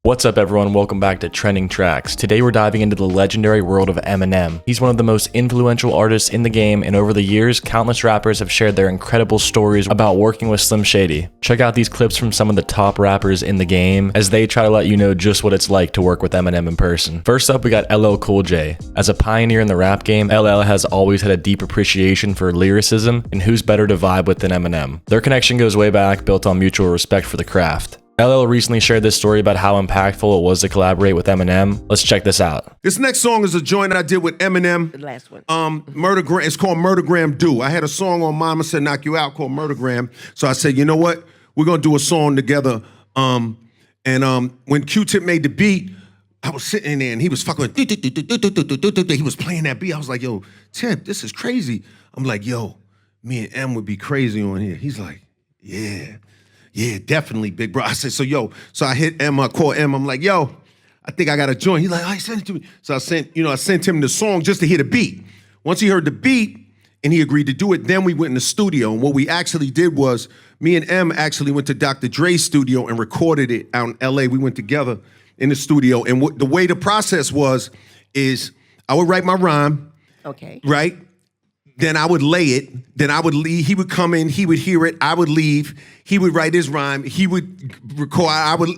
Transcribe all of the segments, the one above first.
What's up everyone, welcome back to Trending Tracks. Today we're diving into the legendary world of Eminem. He's one of the most influential artists in the game, and over the years, countless rappers have shared their incredible stories about working with Slim Shady. Check out these clips from some of the top rappers in the game as they try to let you know just what it's like to work with Eminem in person. First up, we got LL Cool J. As a pioneer in the rap game, LL has always had a deep appreciation for lyricism, and who's better to vibe with than Eminem. Their connection goes way back, built on mutual respect for the craft. LL recently shared this story about how impactful it was to collaborate with Eminem. Let's check this out. This next song is a joint I did with Eminem. The last one. Murdergram. It's called Murdergram Do. I had a song on Mama Said Knock You Out called Murdergram. So I said, you know what? We're gonna do a song together. When Q-Tip made the beat, I was sitting there and he was fucking with, he was playing that beat. I was like, yo, Tip, this is crazy. I'm like, yo, me and M would be crazy on here. He's like, yeah, definitely, big bro. I said, so I hit M, I call M, I'm like, yo, I think I got a joint. He's like, oh, he sent it to me. So I sent him the song just to hear the beat. Once he heard the beat and he agreed to do it, then we went in the studio. And what we actually did was, me and M actually went to Dr. Dre's studio and recorded it out in LA. We went together in the studio. And the way the process is I would write my rhyme, Okay. right? Then I would lay it. Then I would leave. He would come in. He would hear it. I would leave. He would write his rhyme. He would record. I would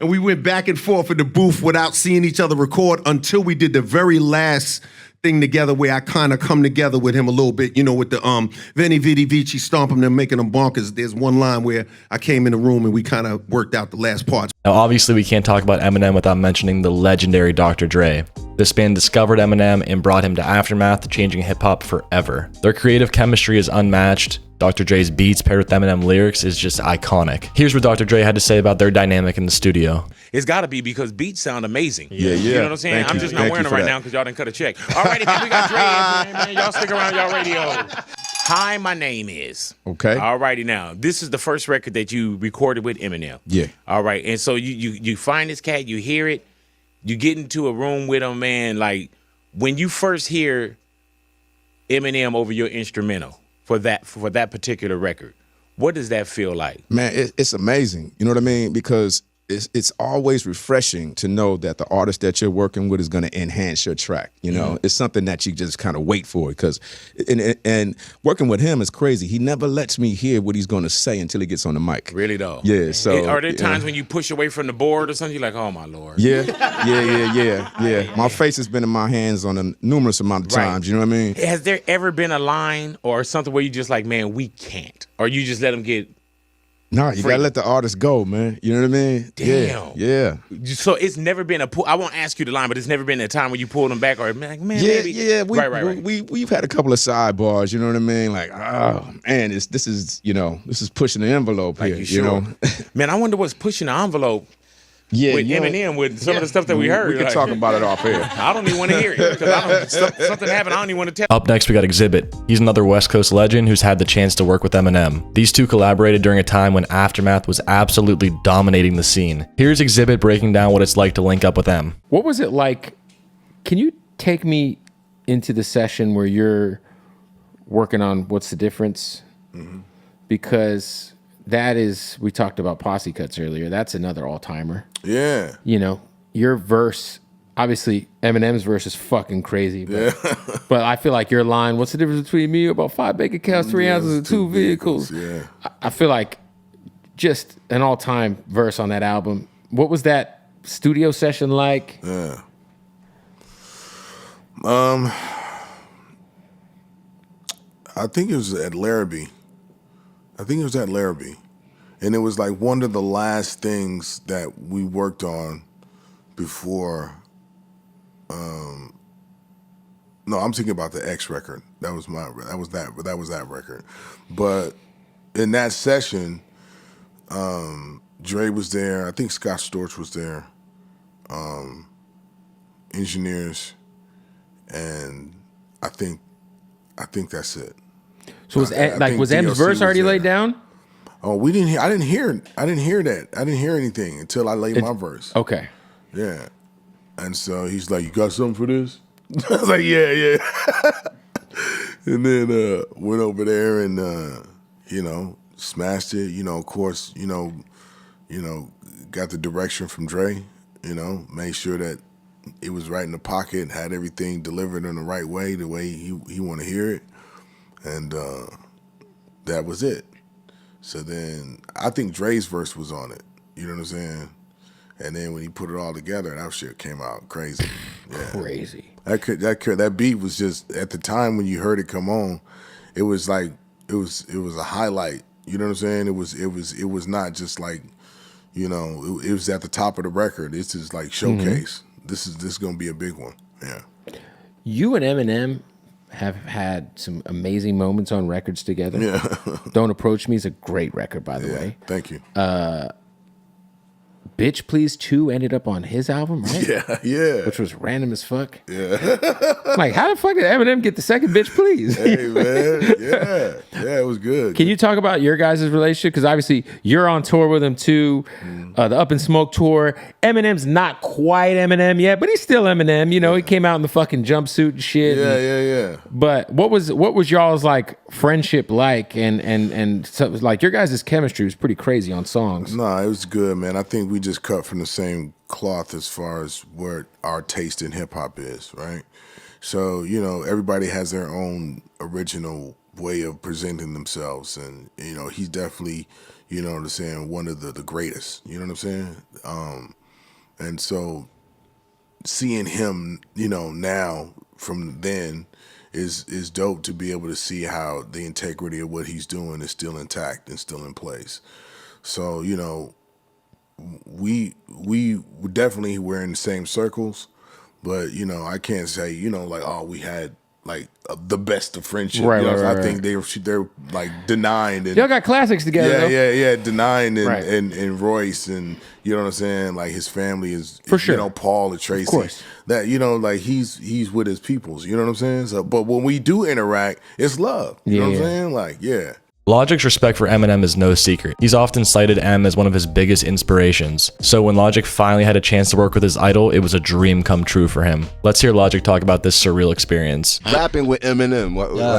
and we went back and forth in the booth without seeing each other record until we did the very last thing together where I kind of come together with him a little bit, with the Veni Vidi Vici stomp him and making them bonkers. There's one line where I came in the room and we kind of worked out the last parts. Now obviously we can't talk about Eminem without mentioning the legendary Dr. Dre. This band discovered Eminem and brought him to Aftermath, changing hip-hop forever. Their creative chemistry is unmatched. Dr. Dre's beats paired with Eminem lyrics is just iconic. Here's what Dr. Dre had to say about their dynamic in the studio. It's got to be because beats sound amazing. Yeah. You know what I'm saying? I'm just not wearing them right now because y'all didn't cut a check. Alrighty, man, we got Dre in, man. Y'all stick around, y'all radio. Hi, my name is. Okay. Alrighty, now this is the first record that you recorded with Eminem. Yeah. All right, and so you find this cat, you hear it, you get into a room with him, man. Like when you first hear Eminem over your instrumental for that particular record, what does that feel like? Man, it's amazing. You know what I mean? Because it's always refreshing to know that the artist that you're working with is going to enhance your track. It's something that you just kind of wait for. Because and working with him is crazy. He never lets me hear what he's going to say until he gets on the mic. Really though? Yeah. So are there times when you push away from the board or something? You're like, oh my Lord. Yeah. My face has been in my hands on a numerous amount of times. You know what I mean? Has there ever been a line or something where you just like, man, we can't, or you just let them get? No, you gotta let the artist go, man. You know what I mean? Damn. Yeah. So it's never been I won't ask you the line, but it's never been a time when you pulled them back or like, man, maybe. Yeah. Right. We've had a couple of sidebars. You know what I mean? Like, oh man, this is pushing the envelope like here. You sure? know? Man, I wonder what's pushing the envelope. With Eminem, with some of the stuff that we heard. We can talk about it off here. I don't even want to hear it because something happened. I don't even want to tell. Up next, we got Xzibit. He's another West Coast legend who's had the chance to work with Eminem. These two collaborated during a time when Aftermath was absolutely dominating the scene. Here's Xzibit breaking down what it's like to link up with them. What was it like? Can you take me into the session where you're working on What's the Difference? Mm-hmm. Because that is, we talked about posse cuts earlier. That's another all-timer. Yeah. Your verse, obviously Eminem's verse is fucking crazy. But I feel like your line, what's the difference between me? About 5 bank accounts, 3 ounces, and 2 vehicles. Yeah. I feel like just an all-time verse on that album. What was that studio session like? Yeah. I think it was at Larrabee. And it was like one of the last things that we worked on before. No, I'm thinking about the X record. That was that record. But in that session, Dre was there. I think Scott Storch was there. Engineers, and I think that's it. So was M's verse already laid down? Oh, we didn't hear. I didn't hear that. I didn't hear anything until I laid my verse. Okay. Yeah. And so he's like, "You got something for this?" I was like, "Yeah." And then went over there and smashed it. Of course, got the direction from Dre, You know, made sure that it was right in the pocket, had everything delivered in the right way, the way he want to hear it, and that was it. So then I think Dre's verse was on it. You know what I'm saying? And then when he put it all together, that shit came out crazy. Yeah. Crazy. That beat was just, at the time when you heard it come on, it was like it was a highlight. You know what I'm saying? It was not just like, you know, it was at the top of the record. This is like showcase. This is gonna be a big one. Yeah. You and Eminem have had some amazing moments on records together. Yeah. Don't Approach Me is a great record, by the way. Thank you. Bitch Please 2 ended up on his album, right? Yeah. Which was random as fuck. Yeah. Like, how the fuck did Eminem get the second Bitch Please? Hey, man. Yeah, it was good. Can you talk about your guys' relationship? Because obviously you're on tour with him too, the Up in Smoke tour. Eminem's not quite Eminem yet, but he's still Eminem. You know, he came out in the fucking jumpsuit and shit. Yeah. But what was y'all's like friendship like? And so, like, your guys' chemistry was pretty crazy on songs. Nah, it was good, man. I think we just cut from the same cloth as far as where our taste in hip hop is, right? So, you know, everybody has their own original way of presenting themselves, and you know, he's definitely, you know what I'm saying, one of the greatest. You know what I'm saying? And so, seeing him, you know, now from then is dope to be able to see how the integrity of what he's doing is still intact and still in place. So, you know, we definitely were in the same circles, but you know, I can't say, you know, like, oh, we had like the best of friendship. Right, you know, right, I think they're like denying and Y'all got classics together. yeah, denying and, Right. and Royce, and you know what I'm saying, like his family is, For sure. you know, Paul and Tracy. Of course. That, you know, like he's with his peoples. You know what I'm saying? So, but when we do interact, it's love. You know what I'm saying? Like, yeah. Logic's respect for Eminem is no secret. He's often cited M as one of his biggest inspirations. So when Logic finally had a chance to work with his idol, it was a dream come true for him. Let's hear Logic talk about this surreal experience. Rapping with Eminem,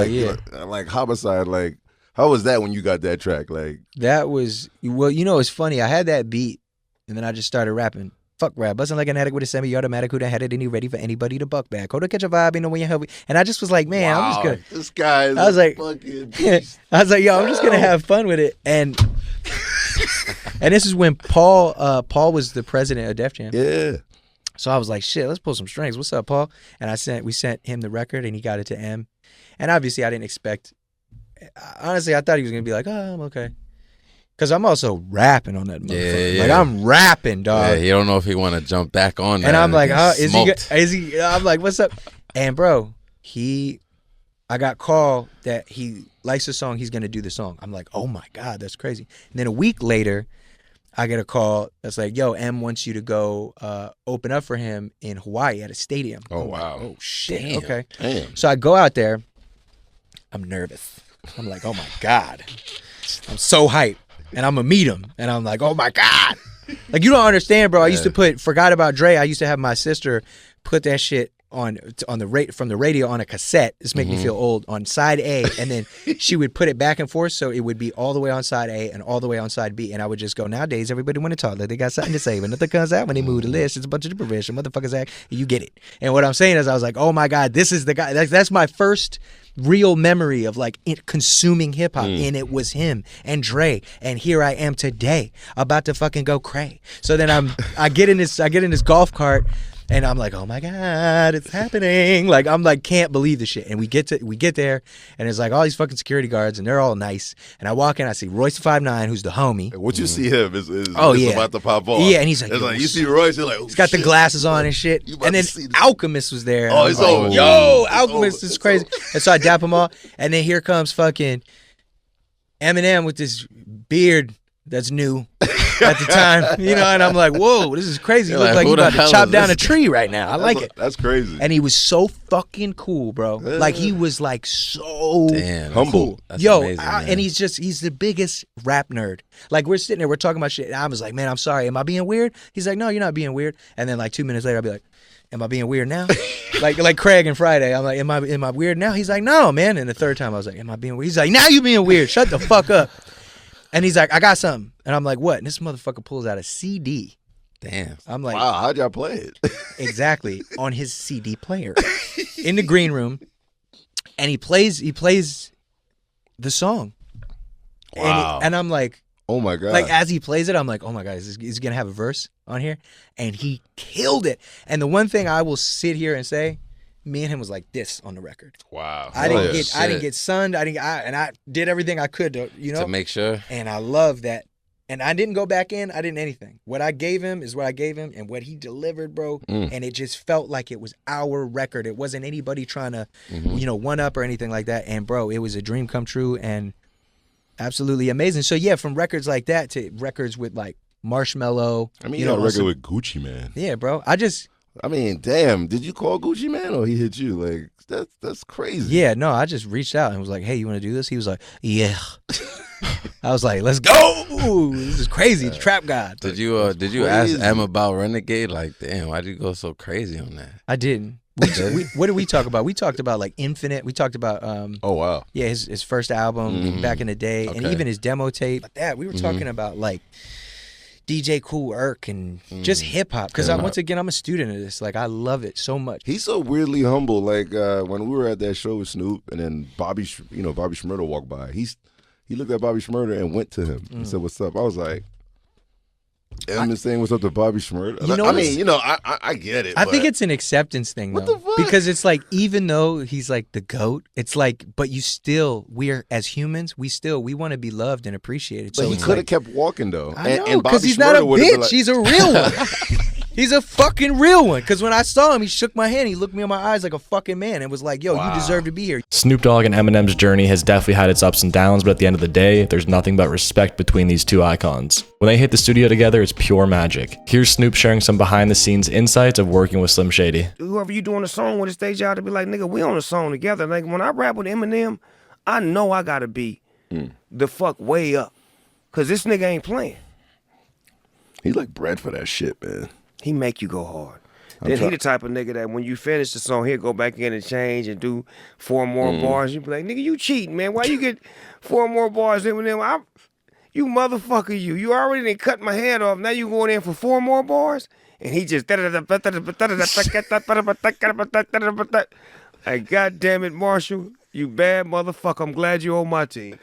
Yeah. like Homicide, like how was that when you got that track? Like That was, well, you know, it's funny. I had that beat, and then I just started rapping. Fuck rap, busting like an addict with a semi-automatic who done had it and he ready for anybody to buck back. Hold to catch a vibe, you know when you help. And I just was like, man, I'm just gonna. This guy is I was like, fucking beast. I was like, yo, I'm just gonna have fun with it. And this is when Paul was the president of Def Jam. Yeah. So I was like, shit, let's pull some strings. What's up, Paul? And we sent him the record, and he got it to M. And obviously, I didn't expect. Honestly, I thought he was gonna be like, oh, I'm okay. Cause I'm also rapping on that motherfucker. Yeah. Like I'm rapping, dog. Yeah, you don't know if he want to jump back on that. And I'm like, get is smoked. he? I'm like, what's up? And bro, I got call that he likes the song. He's gonna do the song. I'm like, oh my god, that's crazy. And then a week later, I get a call that's like, yo, M wants you to go open up for him in Hawaii at a stadium. Oh, I'm wow. like, oh shit. Damn. Okay. Damn. So I go out there. I'm nervous. I'm like, oh my god. I'm so hyped. And I'm gonna meet him, and I'm like, oh my god, like you don't understand, bro. I used to forgot about Dre. I used to have my sister put that shit on from the radio on a cassette. This make me feel old, on side A, and then she would put it back and forth, so it would be all the way on side A and all the way on side B, and I would just go. Nowadays, everybody want to talk like they got something to say, but nothing comes out when they move the list. It's a bunch of provision, motherfuckers act. You get it. And what I'm saying is, I was like, oh my god, this is the guy. That's my first real memory of like consuming hip hop, and it was him and Dre, and here I am today about to fucking go cray. So then I get in this golf cart, and I'm like, oh my god, it's happening! Like I'm like, can't believe the shit. And we get there, and it's like all these fucking security guards, and they're all nice. And I walk in, I see Royce 5'9", who's the homie. What you see him is yeah, about to pop off. Yeah, and he's like, it's like you see Royce, you're like, oh, he's got the shit. glasses on and shit. You about And then to see this. Alchemist was there. Oh, and it's I'm like, over. yo, It's Alchemist over. is It's crazy. over. And so I dap him all, and then here comes fucking Eminem with this beard that's new at the time, you know. And I'm like, whoa, this is crazy. He You're looks like, like who he's the about to hell chop is down a this tree right now. I like it. That's crazy. And he was so fucking cool, bro. Like he was like so Damn, humble. cool. That's Yo, amazing, man. and he's the biggest rap nerd. Like we're sitting there, we're talking about shit. And I was like, man, I'm sorry. Am I being weird? He's like, no, you're not being weird. And then like 2 minutes later, I'll be like, am I being weird now? like Craig and Friday. I'm like, am I weird now? He's like, no, man. And the third time I was like, am I being weird? He's like, now you being weird. Shut the fuck up. And he's like, I got something. And I'm like, what? And this motherfucker pulls out a CD Damn. I'm like, Wow, how'd y'all play it? exactly, on his CD player in the green room, and he plays the song. Wow. And I'm like, Oh my God. like as he plays it, I'm like, oh my God, is he gonna have a verse on here? And he killed it. And the one thing I will sit here and say, me and him was like this on the record. Wow. I didn't Shit. get sunned. I did everything I could to, To make sure. And I love that. And I didn't go back in. I didn't anything. What I gave him is what I gave him, and what he delivered, bro. And it just felt like it was our record. It wasn't anybody trying to, one up or anything like that. And bro, it was a dream come true and absolutely amazing. So yeah, from records like that to records with like Marshmello. I mean, you got a record with Gucci Man. Yeah, bro. I mean, damn. Did you call Gucci Man or he hit you? Like that's crazy. Yeah, no. I just reached out and was like, "Hey, you want to do this?" He was like, "Yeah." I was like, "Let's go! This is crazy. It's Trap God." Did you ask M about Renegade? Like, damn, why did you go so crazy on that? I didn't. What did we talk about? We talked about like Infinite. We talked about oh wow. Yeah, his first album back in the day, and even his demo tape. Like that. We were talking about like DJ Kool Herc and just hip hop. Because once again, I'm a student of this. Like I love it so much. He's so weirdly humble. Like when we were at that show with Snoop, and then Bobby Shmurda walked by. He looked at Bobby Shmurda and went to him and said, "What's up?" I was like, "I'm just saying what's up to Bobby Shmurda." I get it. I think it's an acceptance thing, though. What the fuck? Because it's like, even though he's like the GOAT, it's like, but we're as humans, we want to be loved and appreciated. But so he could have kept walking though. I know, because he's not a bitch. He's a real one. He's a fucking real one. Because when I saw him, he shook my hand. He looked me in my eyes like a fucking man and was like, yo, you deserve to be here. Snoop Dogg and Eminem's journey has definitely had its ups and downs, but at the end of the day, there's nothing but respect between these two icons. When they hit the studio together, it's pure magic. Here's Snoop sharing some behind-the-scenes insights of working with Slim Shady. Whoever you doing a song with, stage out to be like, nigga, we on a song together. Like, when I rap with Eminem, I know I gotta be the fuck way up. Because this nigga ain't playing. He's like bred for that shit, man. He make you go hard. Then he the type of nigga that when you finish the song, he'll go back in and change and do 4 more bars. You be like, nigga, you cheating, man. Why you get 4 more bars? Eminem? You motherfucker, you. You already done cut my head off. Now you going in for 4 more bars? And he just... Like, God damn it, Marshall. You bad motherfucker. I'm glad you on my team.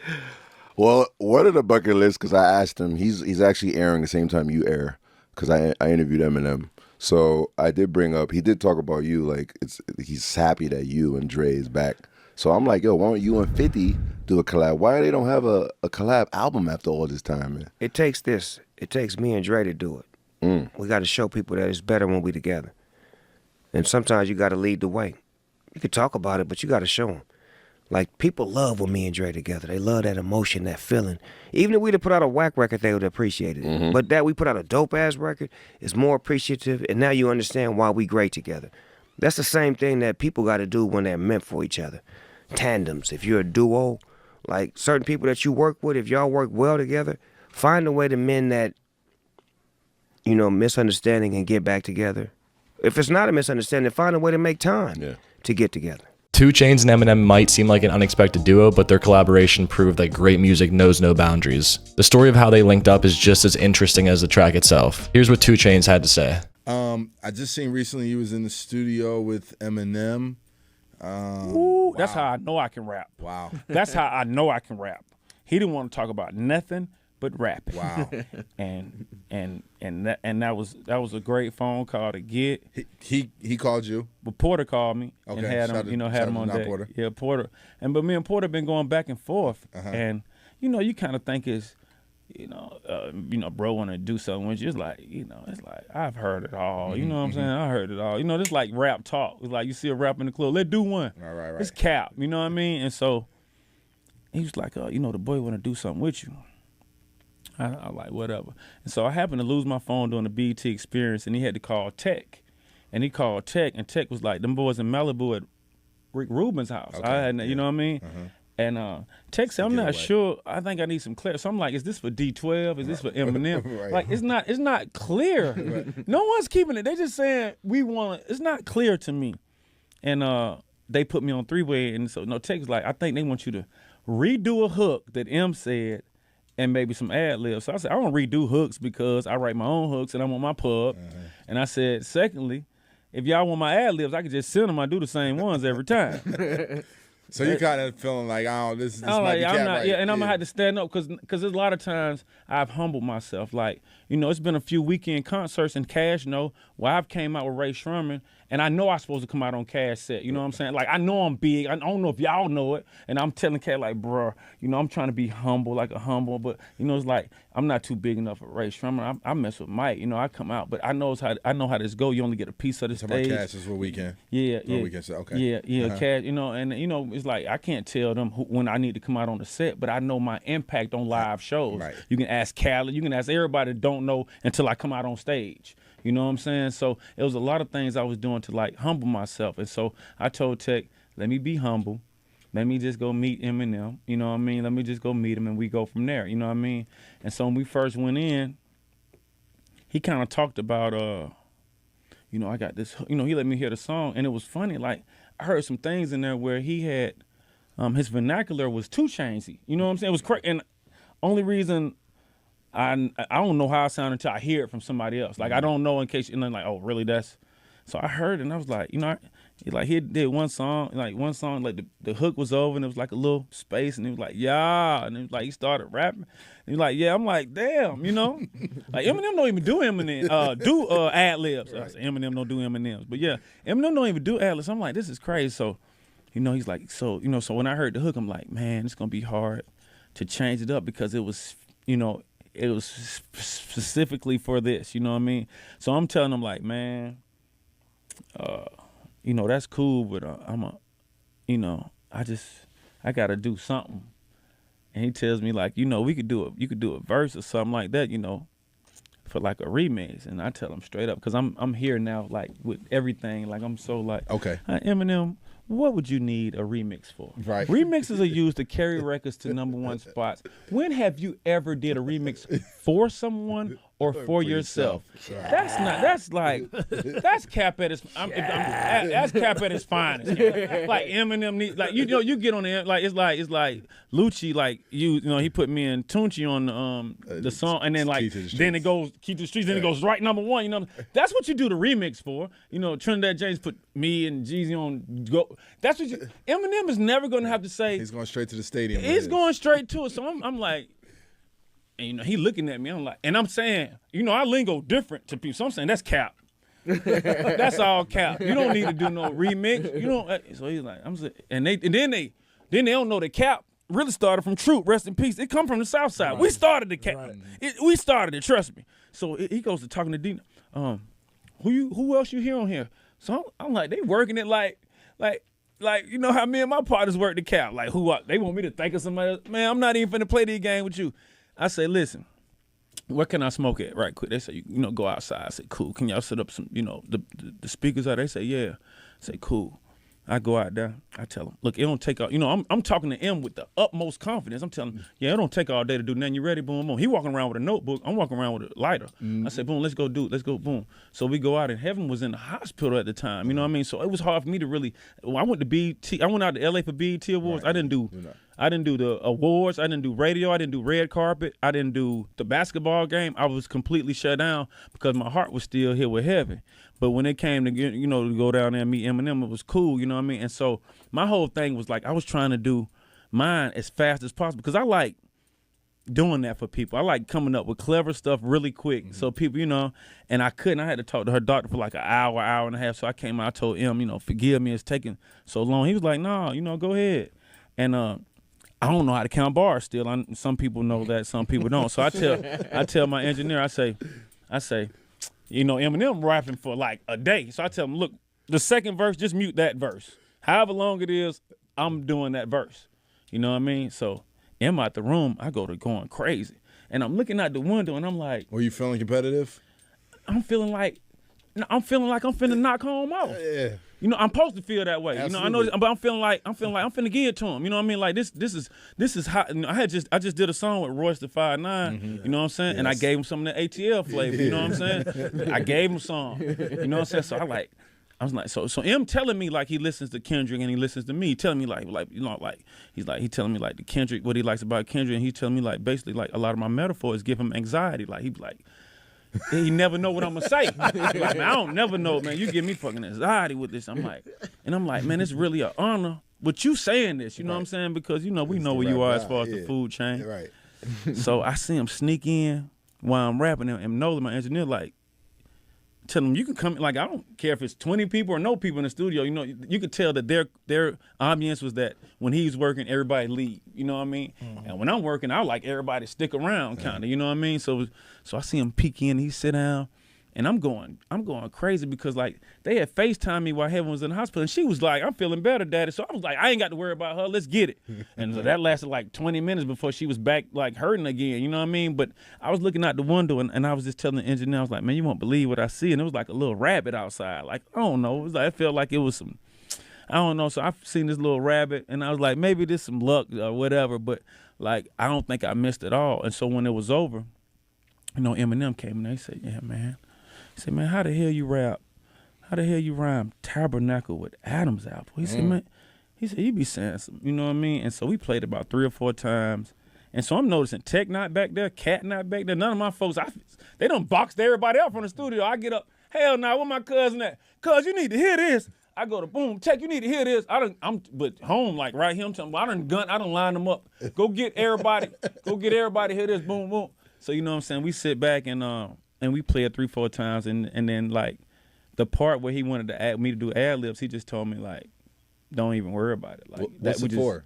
Well, what are the bucket list? Because I asked him. He's actually airing the same time you air. Because I interviewed Eminem. So I did bring up, he did talk about you, like he's happy that you and Dre is back. So I'm like, yo, why don't you and 50 do a collab? Why they don't have a collab album after all this time, man? It takes this. It takes me and Dre to do it. We got to show people that it's better when we together. And sometimes you got to lead the way. You can talk about it, but you got to show them. Like, people love when me and Dre together. They love that emotion, that feeling. Even if we'd have put out a whack record, they would appreciate it. But that we put out a dope-ass record is more appreciative, and now you understand why we great together. That's the same thing that people got to do when they're meant for each other. Tandems. If you're a duo, like certain people that you work with, if y'all work well together, find a way to mend that, misunderstanding and get back together. If it's not a misunderstanding, find a way to make time to get together. 2 Chainz and Eminem might seem like an unexpected duo, but their collaboration proved that great music knows no boundaries. The story of how they linked up is just as interesting as the track itself. Here's what 2 Chainz had to say. I just seen recently you was in the studio with Eminem. Ooh, that's how I know I can rap. Wow. That's how I know I can rap. He didn't want to talk about nothing but rapping. Wow. and that was a great phone call to get. He called you. But Porter called me and Okay, had shout him, out- had shout him out on to deck. Porter. Yeah, Porter. But me and Porter been going back and forth, and you kind of think it's, bro want to do something with you. It's like, it's like I've heard it all. You know what I'm saying? I heard it all. This like rap talk. It's like you see a rap in the club. Let's do one. Right. It's cap. You know what I mean? And so he was like, the boy want to do something with you. I like, whatever. And so I happened to lose my phone during the BET experience, and he had to call Tech. And he called Tech, and Tech was like, them boys in Malibu at Rick Rubin's house. You know what I mean? And Tech said, I'm not sure. I think I need some clarity. So I'm like, is this for D12? Is this for Eminem? Like, it's not clear. No one's keeping it. They just saying, it's not clear to me. And they put me on 3-way, and so Tech was like, I think they want you to redo a hook that M said, and maybe some ad libs. So I said, I don't redo hooks because I write my own hooks and I'm on my pub. And I said, secondly, if y'all want my ad libs, I could just send them. I do the same ones every time. So you kind of feeling like, oh, this I'm might be cat not, right. yeah, and I'm gonna have to stand up because there's a lot of times I've humbled myself. Like, you know, it's been a few weekend concerts and Cash where I've came out with Ray Sherman, and I know I'm supposed to come out on Cash set. You know what I'm saying? Like, I know I'm big. I don't know if y'all know it, and I'm telling Cash like, bruh, you know, I'm trying to be humble, like a humble, but you know, it's like I'm not too big enough for Ray Sherman. I mess with Mike. You know, I come out, but I know how this go. You only get a piece of the stage. Cash is what weekend. Yeah. Weekend set. Okay. Yeah. Cash. You know, and you know, it's like I can't tell them when I need to come out on the set, but I know my impact on live shows. Right. You can ask Khaled, you can ask everybody that don't know until I come out on stage. You know what I'm saying? So it was a lot of things I was doing to like humble myself. And so I told Tech, let me be humble. Let me just go meet Eminem. You know what I mean? Let me just go meet him and we go from there. You know what I mean? And so when we first went in, he kind of talked about, you know, I got this, you know, he let me hear the song. And it was funny. Like, I heard some things in there where he had, his vernacular was too Chainzy. You know what I'm saying? It was crazy. And only reason I don't know how I sound until I hear it from somebody else. Like, I don't know in case, and then like, oh, really? That's, so I heard it and I was like, you know, he did one song, like the hook was over and it was like a little space and he was like, yeah. And it was like, he started rapping. And he was like, yeah. I'm like, damn, you know? Like, Eminem don't even do ad libs. Right. Eminem don't do Eminems. But yeah, Eminem don't even do ad libs. I'm like, this is crazy. So, you know, he's like, so, you know, so when I heard the hook, I'm like, man, it's going to be hard to change it up because it was, you know, it was specifically for this, you know what I mean? So I'm telling him like, man, you know, that's cool, but you know, I got to do something. And he tells me like, you know, you could do a verse or something like that, you know, for like a remix. And I tell him straight up, because I'm here now, like with everything, like I'm so like, okay, Eminem, what would you need a remix for? Right. Remixes are used to carry records to #1 spots. When have you ever did a remix for someone or for yourself? That's cap at his. That's cap at his finest. Like Eminem needs, like you know, you get on the like it's like Lucci, like you know, he put me and Tunchi on the song, and then like then it goes Keep the Streets, then it goes right #1. You know, that's what you do the remix for. You know, Trinidad James put me and Jeezy on go. That's what Eminem is never going to have to say. He's going straight to the stadium. He's going straight to it. So I'm like. And, you know, he looking at me, I'm like, and I'm saying, you know, I lingo different to people. So I'm saying, that's cap. That's all cap. You don't need to do no remix. You don't. So he's like, I'm saying, and then they don't know that cap really started from Troop, rest in peace. It come from the South Side. Right. We started the cap. Right. We started it, trust me. So he goes to talking to Dina. Who else you hear on here? So I'm like, they working it like, you know how me and my partners work the cap. Like, they want me to think of somebody else. Man, I'm not even finna play this game with you. I say, listen, where can I smoke at right quick? They say, you know, go outside. I say, cool. Can y'all set up some, you know, the speakers out there? They say, yeah. I say, cool. I go out there. I tell them, look, it don't take all, you know, I'm talking to him with the utmost confidence. I'm telling him, yeah, it don't take all day to do nothing. You ready? Boom, boom. He walking around with a notebook. I'm walking around with a lighter. I say, boom, let's go, boom. So we go out, and Heaven was in the hospital at the time. You know what I mean? So it was hard for me to really, I went to BET. I went out to LA for BET Awards. Right. I didn't do the awards. I didn't do radio. I didn't do red carpet. I didn't do the basketball game. I was completely shut down because my heart was still here with Heaven. But when it came to, you know, to go down there and meet Eminem, it was cool. You know what I mean? And so my whole thing was like, I was trying to do mine as fast as possible because I like doing that for people. I like coming up with clever stuff really quick. So people, you know, and I couldn't. I had to talk to her doctor for like an hour and a half. So I came out, I told him, you know, forgive me, it's taking so long. He was like, no, you know, go ahead. And I don't know how to count bars still. Some people know that, some people don't. So I tell my engineer, I say, you know, Eminem rapping for like a day. So I tell him, look, the second verse, just mute that verse. However long it is, I'm doing that verse. You know what I mean? So I'm out the room, I go to going crazy. And I'm looking out the window and I'm like. Were you feeling competitive? I'm feeling like I'm finna knock home off. Yeah. You know, I'm supposed to feel that way. Absolutely. You know, I know, but I'm feeling like I'm finna give it to him. You know what I mean? Like this is how, you know, I just did a song with Royce the 5'9", you know what I'm saying? Yes. And I gave him some of the ATL flavor, you know what I'm saying? I gave him some, you know what I'm saying? So I was like, so M telling me like he listens to Kendrick and he listens to me, telling me like he telling me like the Kendrick, what he likes about Kendrick, and he's telling me like basically like a lot of my metaphors give him anxiety. Like he be like, he never know what I'm gonna say. Like, man, I don't never know, man. You give me fucking anxiety with this. I'm like, man, it's really an honor. But you saying this, you know what I'm saying? Because we know where you are as far as the food chain. Right. So I see him sneak in while I'm rapping, and Nolan, my engineer, like, tell him you can come. Like, I don't care if it's 20 people or no people in the studio. You could tell that their ambience was that when he's working, everybody leave. You know what I mean? Mm-hmm. And when I'm working, I like everybody to stick around, kind of. You know what I mean? So I see him peek in, he sit down, and I'm going crazy because like they had FaceTime me while Heaven was in the hospital, and she was like, "I'm feeling better, Daddy." So I was like, "I ain't got to worry about her. Let's get it." And so that lasted like 20 minutes before she was back like hurting again. You know what I mean? But I was looking out the window, and I was just telling the engineer, I was like, "Man, you won't believe what I see." And it was like a little rabbit outside. Like, I don't know. It felt like it was some, I don't know. So I've seen this little rabbit, and I was like, maybe this some luck or whatever. But like, I don't think I missed it all. And so when it was over, Eminem came and they said, "Yeah, man." He said, "Man, how the hell you rap? How the hell you rhyme Tabernacle with Adam's apple?" He said, "Man," he said, "You be saying some," you know what I mean? And so we played about 3 or 4 times. And so I'm noticing Tech not back there, Cat not back there. None of my folks, they done boxed everybody up from the studio. I get up, hell nah, where my cousin at? Cuz, you need to hear this. I go to boom, Tech, you need to hear this. But home, like right here, I'm telling you, I done lined them up. Go get everybody hear this, boom, boom. So you know what I'm saying? We sit back and we play it 3, 4 times, and then like the part where he wanted to me to do ad libs, he just told me like, don't even worry about it. Like what's it for?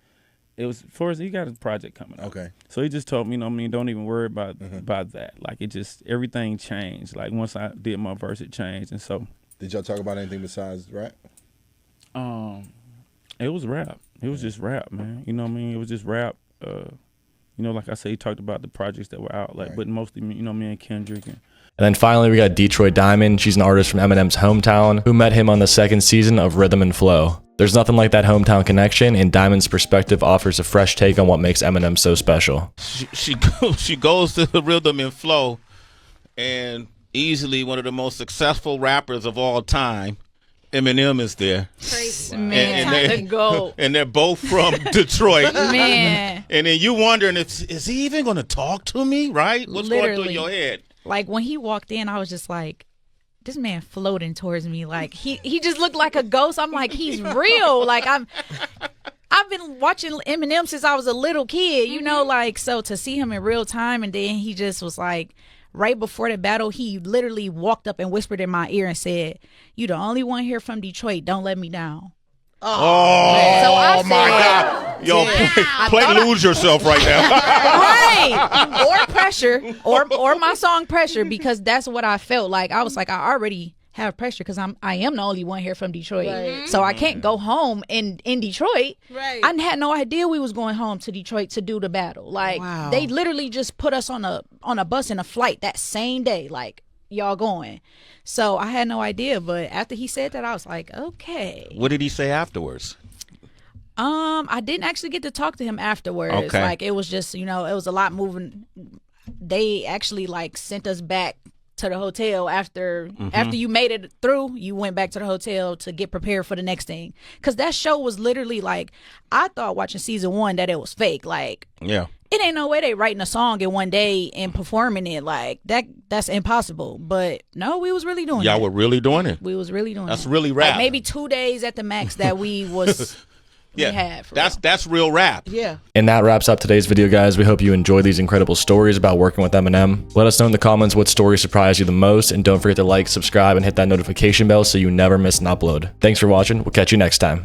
It was for he got his project coming up. Okay. So he just told me, don't even worry about that. Like it just everything changed. Like once I did my verse, it changed, and so. Did y'all talk about anything besides rap? It was rap. It was just rap, man. You know what I mean? It was just rap. Like I said, he talked about the projects that were out, like, but mostly, me and Kendrick. And then finally, we got Detroit Diamond. She's an artist from Eminem's hometown who met him on the 2nd season of Rhythm and Flow. There's nothing like that hometown connection, and Diamond's perspective offers a fresh take on what makes Eminem so special. She goes to the Rhythm and Flow, and easily one of the most successful rappers of all time, Eminem, is there. Man, and they're both from Detroit. Man. And then you wondering, is he even going to talk to me, right? What's going through your head? Like when he walked in, I was just like, this man floating towards me. Like he just looked like a ghost. I'm like, he's real. Like I've been watching Eminem since I was a little kid, like, so to see him in real time, and then he just was like, right before the battle, he literally walked up and whispered in my ear and said, "You the only one here from Detroit. Don't let me down." Oh, so I said, my God. Yo, play Lose Yourself right now. Right. Or Pressure, or my song Pressure, because that's what I felt like. I was like, I already have pressure because I am the only one here from Detroit. Right. So I can't go home in Detroit. Right. I had no idea we was going home to Detroit to do the battle. Like, They literally just put us on a bus and a flight that same day. Like, y'all going. So I had no idea, but after he said that, I was like, okay. What did he say afterwards? I didn't actually get to talk to him afterwards. Okay. Like, it was just, it was a lot moving. They actually like sent us back to the hotel after you made it through. You went back to the hotel to get prepared for the next thing, because that show was literally like, I thought watching season 1 that it was fake. Like, yeah, it ain't no way they writing a song in one day and performing it. Like that's impossible. But no, we was really doing it. Y'all were really doing it. We was really doing That's it. really rap. Like maybe 2 days at the max that we was yeah, that's real rap. Yeah. And that wraps up today's video, guys. We hope you enjoyed these incredible stories about working with Eminem. Let us know in the comments what story surprised you the most, and don't forget to like, subscribe, and hit that notification bell so you never miss an upload. Thanks for watching. We'll catch you next time.